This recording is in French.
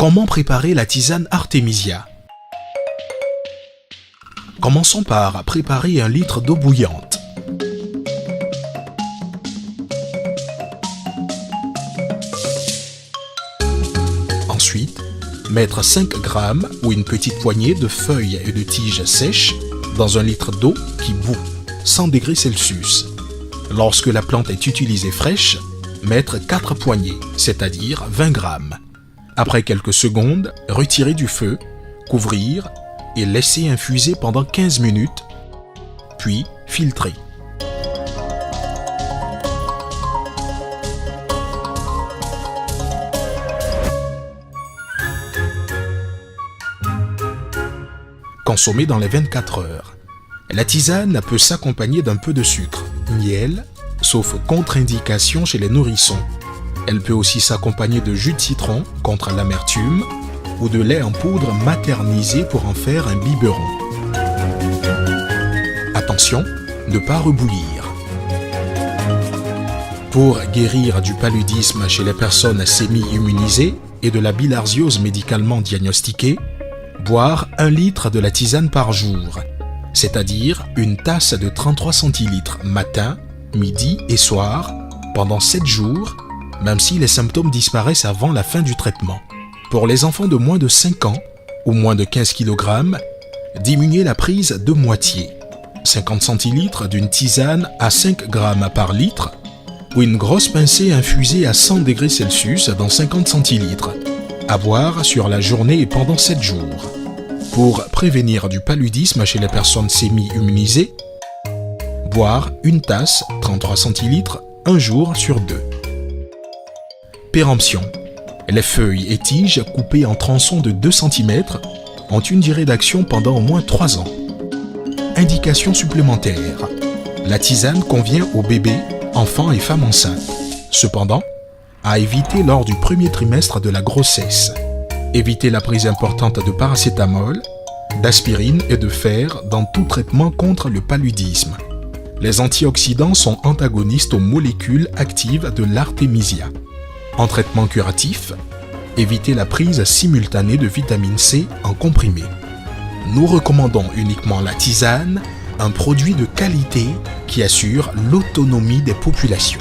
Comment préparer la tisane Artemisia? Commençons par préparer 1 litre d'eau bouillante. Ensuite, mettre 5 grammes ou une petite poignée de feuilles et de tiges sèches dans 1 litre d'eau qui bout, 100 degrés Celsius. Lorsque la plante est utilisée fraîche, mettre 4 poignées, c'est-à-dire 20 grammes. Après quelques secondes, retirer du feu, couvrir et laisser infuser pendant 15 minutes, puis filtrer. Consommer dans les 24 heures. La tisane peut s'accompagner d'un peu de sucre, miel, sauf contre-indication chez les nourrissons. Elle peut aussi s'accompagner de jus de citron contre l'amertume ou de lait en poudre maternisé pour en faire un biberon. Attention, ne pas rebouillir. Pour guérir du paludisme chez les personnes sémi-immunisées et de la bilharziose médicalement diagnostiquée, boire 1 litre de la tisane par jour, c'est-à-dire une tasse de 33 centilitres matin, midi et soir pendant 7 jours, même si les symptômes disparaissent avant la fin du traitement. Pour les enfants de moins de 5 ans ou moins de 15 kg, diminuez la prise de moitié, 50 centilitres d'une tisane à 5 grammes par litre ou une grosse pincée infusée à 100 degrés Celsius dans 50 centilitres, à boire sur la journée et pendant 7 jours. Pour prévenir du paludisme chez les personnes sémi-immunisées, boire une tasse, 33 centilitres, 1 jour sur 2. Péremption. Les feuilles et tiges coupées en tronçons de 2 cm ont une durée d'action pendant au moins 3 ans. Indication supplémentaire. La tisane convient aux bébés, enfants et femmes enceintes. Cependant, à éviter lors du premier trimestre de la grossesse. Évitez la prise importante de paracétamol, d'aspirine et de fer dans tout traitement contre le paludisme. Les antioxydants sont antagonistes aux molécules actives de l'artémisia. En traitement curatif, évitez la prise simultanée de vitamine C en comprimé. Nous recommandons uniquement la tisane, un produit de qualité qui assure l'autonomie des populations.